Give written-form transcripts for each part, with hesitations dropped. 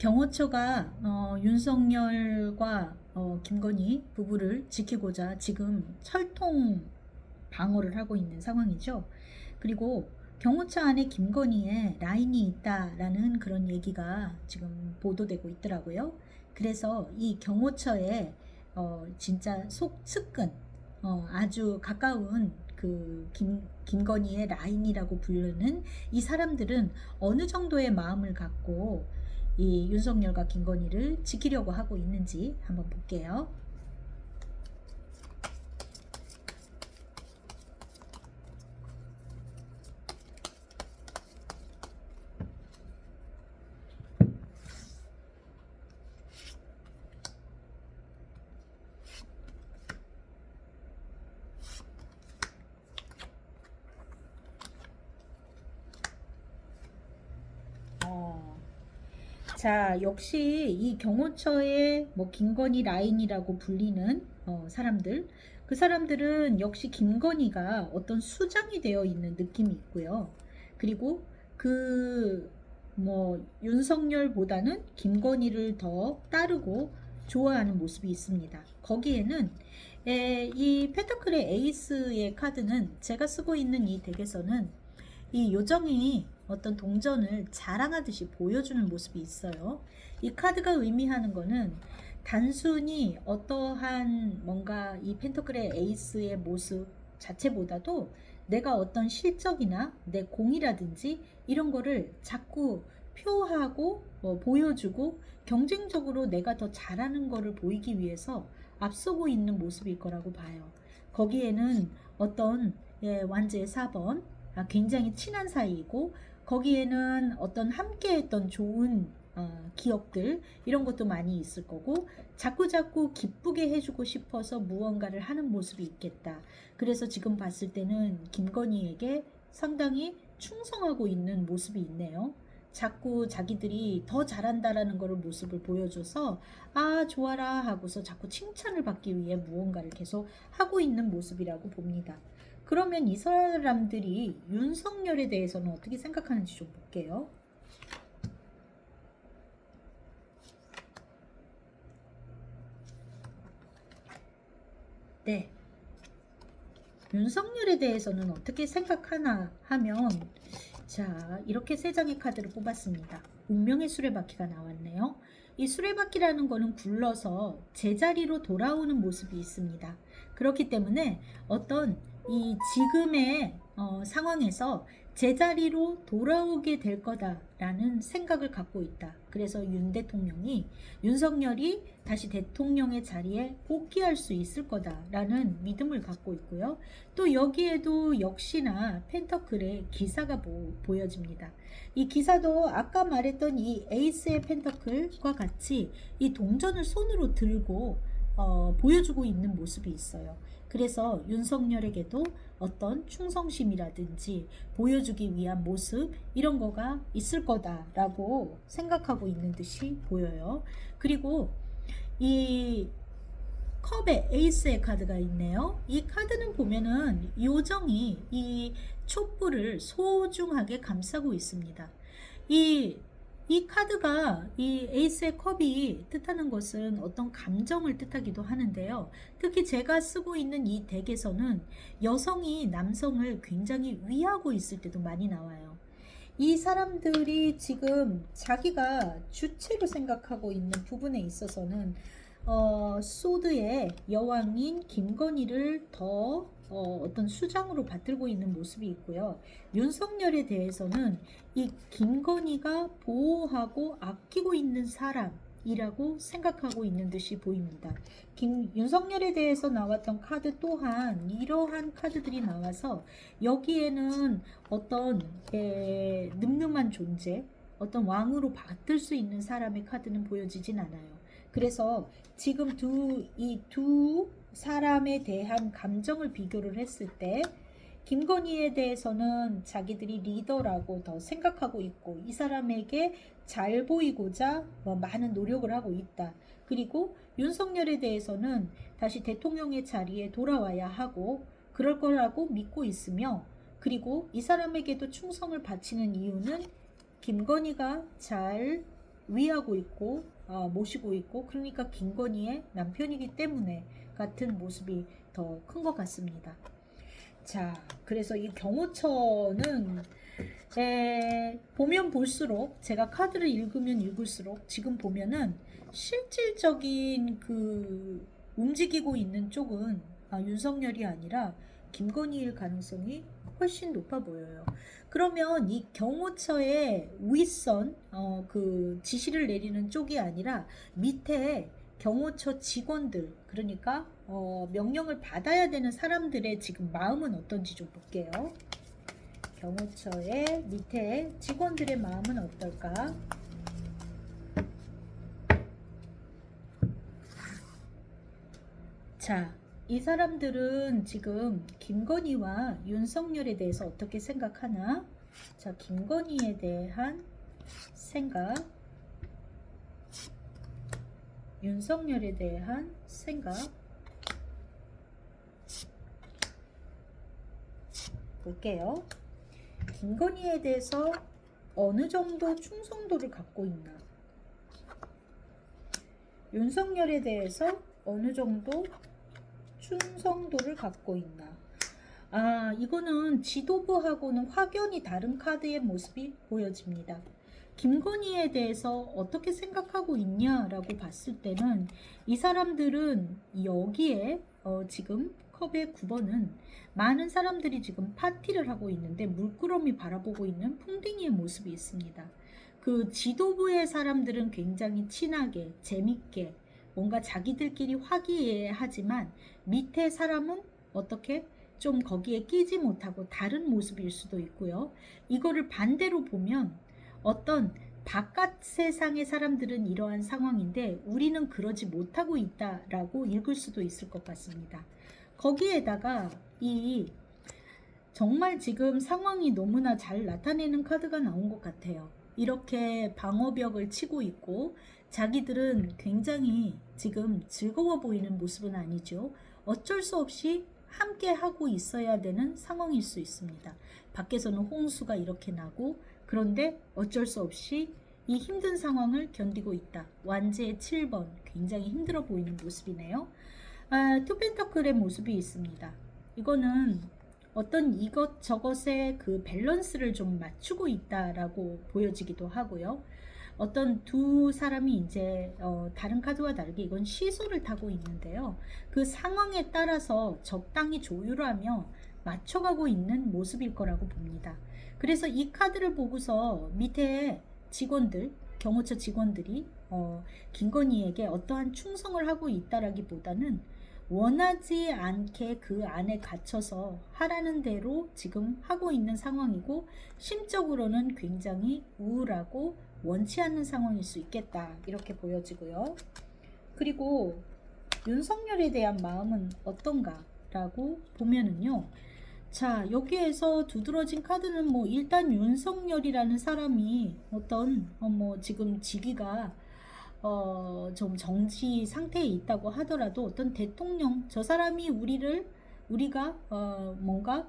경호처가 윤석열과 김건희 부부를 지키고자 지금 철통 방어를 하고 있는 상황이죠. 그리고 경호처 안에 김건희의 라인이 있다라는 그런 얘기가 지금 보도되고 있더라고요. 그래서 이 경호처의 진짜 속측근, 아주 가까운 그 김건희의 라인이라고 부르는 이 사람들은 어느 정도의 마음을 갖고 이 윤석열과 김건희를 지키려고 하고 있는지 한번 볼게요. 자, 역시 이 경호처의 뭐 김건희 라인이라고 불리는 사람들, 그 사람들은 역시 김건희가 어떤 수장이 되어 있는 느낌이 있고요. 그리고 그 뭐 윤석열보다는 김건희를 더 따르고 좋아하는 모습이 있습니다. 거기에는 이 펜타클의 에이스의 카드는 제가 쓰고 있는 이 덱에서는 이 요정이 어떤 동전을 자랑하듯이 보여주는 모습이 있어요. 이 카드가 의미하는 거는 단순히 어떠한 뭔가 이 펜터클의 에이스의 모습 자체보다도 내가 어떤 실적이나 내 공이라든지 이런 거를 자꾸 표하고 보여주고 경쟁적으로 내가 더 잘하는 거를 보이기 위해서 앞서고 있는 모습일 거라고 봐요. 거기에는 어떤 완제의 4번 굉장히 친한 사이이고 거기에는 어떤 함께 했던 좋은 기억들 이런 것도 많이 있을 거고 자꾸자꾸 기쁘게 해주고 싶어서 무언가를 하는 모습이 있겠다. 그래서 지금 봤을 때는 김건희에게 상당히 충성하고 있는 모습이 있네요. 자꾸 자기들이 더 잘한다라는 거를 모습을 보여줘서 아 좋아라 하고서 자꾸 칭찬을 받기 위해 무언가를 계속 하고 있는 모습이라고 봅니다. 그러면 이 사람들이 윤석열에 대해서는 어떻게 생각하는지 좀 볼게요. 네. 윤석열에 대해서는 어떻게 생각하나 하면 자 이렇게 세 장의 카드를 뽑았습니다. 운명의 수레바퀴가 나왔네요. 이 수레바퀴라는 거는 굴러서 제자리로 돌아오는 모습이 있습니다. 그렇기 때문에 어떤 이 지금의 상황에서 제자리로 돌아오게 될 거다라는 생각을 갖고 있다. 그래서 윤 대통령이 윤석열이 다시 대통령의 자리에 복귀할 수 있을 거다라는 믿음을 갖고 있고요. 또 여기에도 역시나 펜터클의 기사가 보여집니다. 이 기사도 아까 말했던 이 에이스의 펜터클과 같이 이 동전을 손으로 들고 보여주고 있는 모습이 있어요. 그래서 윤석열에게도 어떤 충성심이라든지 보여주기 위한 모습 이런 거가 있을 거다라고 생각하고 있는 듯이 보여요. 그리고 이 컵에 에이스의 카드가 있네요. 이 카드는 보면은 요정이 이 촛불을 소중하게 감싸고 있습니다. 이 카드가 이 에이스의 컵이 뜻하는 것은 어떤 감정을 뜻하기도 하는데요. 특히 제가 쓰고 있는 이 덱에서는 여성이 남성을 굉장히 위하고 있을 때도 많이 나와요. 이 사람들이 지금 자기가 주체로 생각하고 있는 부분에 있어서는 소드의 여왕인 김건희를 더 어떤 수장으로 받들고 있는 모습이 있고요. 윤석열에 대해서는 이 김건희가 보호하고 아끼고 있는 사람이라고 생각하고 있는 듯이 보입니다. 윤석열에 대해서 나왔던 카드 또한 이러한 카드들이 나와서 여기에는 어떤 늠름한 존재, 어떤 왕으로 받들 수 있는 사람의 카드는 보여지진 않아요. 그래서 지금 이 두 사람에 대한 감정을 비교를 했을 때 김건희에 대해서는 자기들이 리더라고 더 생각하고 있고 이 사람에게 잘 보이고자 많은 노력을 하고 있다. 그리고 윤석열에 대해서는 다시 대통령의 자리에 돌아와야 하고 그럴 거라고 믿고 있으며 그리고 이 사람에게도 충성을 바치는 이유는 김건희가 잘 위하고 있고 모시고 있고, 그러니까 김건희의 남편이기 때문에 같은 모습이 더 큰 것 같습니다. 자, 그래서 이 경호처는 보면 볼수록, 제가 카드를 읽으면 읽을수록 지금 보면은 실질적인 그 움직이고 있는 쪽은 윤석열이 아니라 김건희일 가능성이 훨씬 높아 보여요. 그러면 이 경호처의 윗선 그 지시를 내리는 쪽이 아니라 밑에 경호처 직원들, 그러니까 명령을 받아야 되는 사람들의 지금 마음은 어떤지 좀 볼게요. 경호처의 밑에 직원들의 마음은 어떨까? 자, 이 사람들은 지금 김건희와 윤석열에 대해서 어떻게 생각하나? 자, 김건희에 대한 생각, 윤석열에 대한 생각 볼게요. 김건희에 대해서 어느 정도 충성도를 갖고 있나? 윤석열에 대해서 어느 정도 충성도를 갖고 있나? 이거는 지도부하고는 확연히 다른 카드의 모습이 보여집니다. 김건희에 대해서 어떻게 생각하고 있냐라고 봤을 때는 이 사람들은 여기에 지금 컵의 9번은 많은 사람들이 지금 파티를 하고 있는데 물끄러미 바라보고 있는 풍뎅이의 모습이 있습니다. 그 지도부의 사람들은 굉장히 친하게 재밌게 뭔가 자기들끼리 화기애애하지만 밑에 사람은 어떻게 좀 거기에 끼지 못하고 다른 모습일 수도 있고요. 이거를 반대로 보면 어떤 바깥 세상의 사람들은 이러한 상황인데 우리는 그러지 못하고 있다라고 읽을 수도 있을 것 같습니다. 거기에다가 이 정말 지금 상황이 너무나 잘 나타내는 카드가 나온 것 같아요. 이렇게 방어벽을 치고 있고 자기들은 굉장히 지금 즐거워 보이는 모습은 아니죠. 어쩔 수 없이 함께 하고 있어야 되는 상황일 수 있습니다. 밖에서는 홍수가 이렇게 나고 그런데 어쩔 수 없이 이 힘든 상황을 견디고 있다. 완제의 7번 굉장히 힘들어 보이는 모습이네요. 투펜터클의 모습이 있습니다. 이거는 어떤 이것저것의 그 밸런스를 좀 맞추고 있다라고 보여지기도 하고요. 어떤 두 사람이 이제 다른 카드와 다르게 이건 시소를 타고 있는데요. 그 상황에 따라서 적당히 조율하며 맞춰가고 있는 모습일 거라고 봅니다. 그래서 이 카드를 보고서 밑에 직원들, 경호처 직원들이 김건희에게 어떠한 충성을 하고 있다라기보다는 원하지 않게 그 안에 갇혀서 하라는 대로 지금 하고 있는 상황이고 심적으로는 굉장히 우울하고 원치 않는 상황일 수 있겠다 이렇게 보여지고요. 그리고 윤석열에 대한 마음은 어떤가 라고 보면은요, 자 여기에서 두드러진 카드는 뭐 일단 윤석열이라는 사람이 어떤 지금 직위가 좀 정치 상태에 있다고 하더라도 어떤 대통령, 저 사람이 우리가 뭔가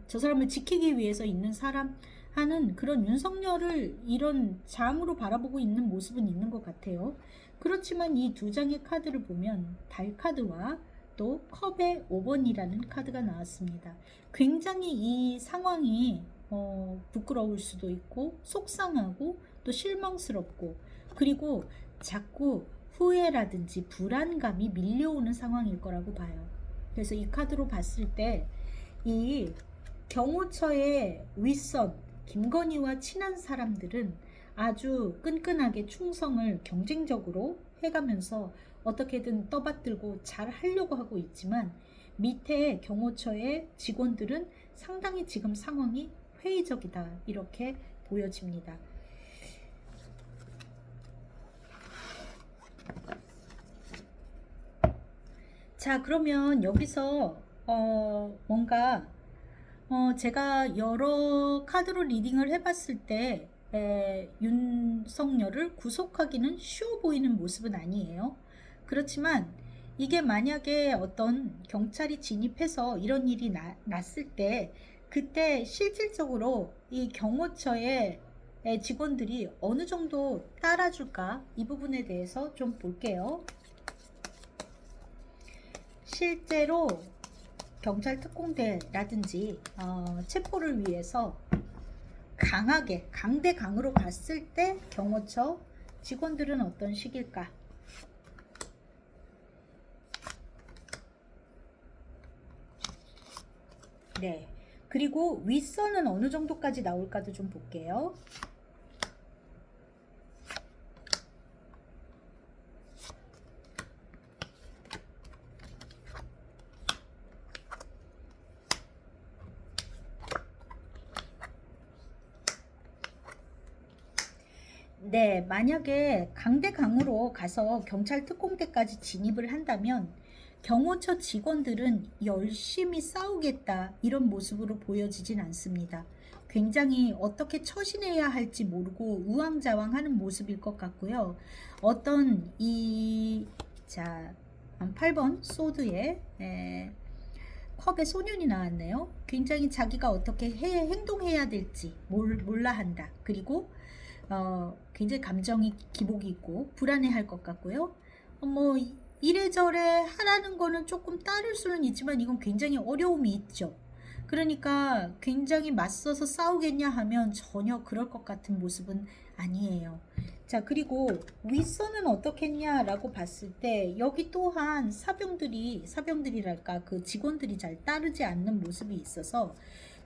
저 사람을 지키기 위해서 있는 사람 하는 그런 윤석열을 이런 장으로 바라보고 있는 모습은 있는 것 같아요. 그렇지만 이 두 장의 카드를 보면 달 카드와 또 컵의 5번이라는 카드가 나왔습니다. 굉장히 이 상황이 부끄러울 수도 있고 속상하고 또 실망스럽고 그리고 자꾸 후회라든지 불안감이 밀려오는 상황일 거라고 봐요. 그래서 이 카드로 봤을 때 이 경호처의 윗선 김건희와 친한 사람들은 아주 끈끈하게 충성을 경쟁적으로 해가면서 어떻게든 떠받들고 잘 하려고 하고 있지만 밑에 경호처의 직원들은 상당히 지금 상황이 회의적이다 이렇게 보여집니다. 자, 그러면 여기서 뭔가 제가 여러 카드로 리딩을 해봤을 때 윤석열을 구속하기는 쉬워 보이는 모습은 아니에요. 그렇지만 이게 만약에 어떤 경찰이 진입해서 이런 일이 났을 때 그때 실질적으로 이 경호처의 직원들이 어느 정도 따라줄까? 이 부분에 대해서 좀 볼게요. 실제로 경찰 특공대라든지 체포를 위해서 강하게 강대강으로 갔을 때 경호처 직원들은 어떤 식일까? 네. 그리고 윗선은 어느 정도까지 나올까도 좀 볼게요. 네, 만약에 강대강으로 가서 경찰 특공대까지 진입을 한다면 경호처 직원들은 열심히 싸우겠다 이런 모습으로 보여지진 않습니다. 굉장히 어떻게 처신해야 할지 모르고 우왕좌왕하는 모습일 것 같고요. 어떤 자, 8번 소드에 컵에 소년이 나왔네요. 굉장히 자기가 어떻게 행동해야 될지 몰라 한다. 그리고 굉장히 감정이 기복이 있고 불안해할 것 같고요. 뭐 이래저래 하라는 거는 조금 따를 수는 있지만 이건 굉장히 어려움이 있죠. 그러니까 굉장히 맞서서 싸우겠냐 하면 전혀 그럴 것 같은 모습은 아니에요. 자, 그리고 윗선은 어떻겠냐라고 봤을 때 여기 또한 사병들이랄까 그 직원들이 잘 따르지 않는 모습이 있어서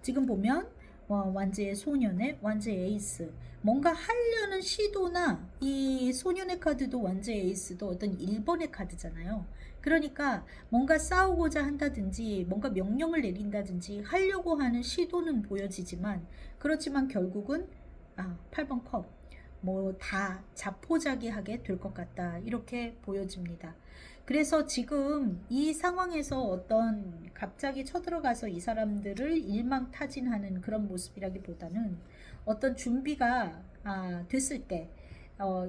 지금 보면 완제의 소년의 완제의 에이스 뭔가 하려는 시도나 이 소년의 카드도 완제의 에이스도 어떤 1번의 카드잖아요. 그러니까 뭔가 싸우고자 한다든지 뭔가 명령을 내린다든지 하려고 하는 시도는 보여지지만 그렇지만 결국은 8번 컵 뭐 다 자포자기하게 될 것 같다 이렇게 보여집니다. 그래서 지금 이 상황에서 어떤 갑자기 쳐들어가서 이 사람들을 일망타진하는 그런 모습이라기보다는 어떤 준비가 됐을 때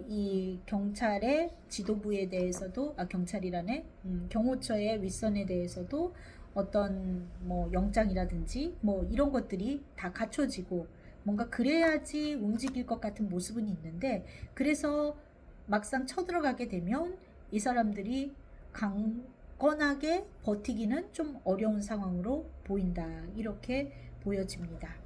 이 경찰의 지도부에 대해서도 경찰이라네 경호처의 윗선에 대해서도 어떤 뭐 영장이라든지 뭐 이런 것들이 다 갖춰지고 뭔가 그래야지 움직일 것 같은 모습은 있는데 그래서 막상 쳐들어가게 되면 이 사람들이 강건하게 버티기는 좀 어려운 상황으로 보인다 이렇게 보여집니다.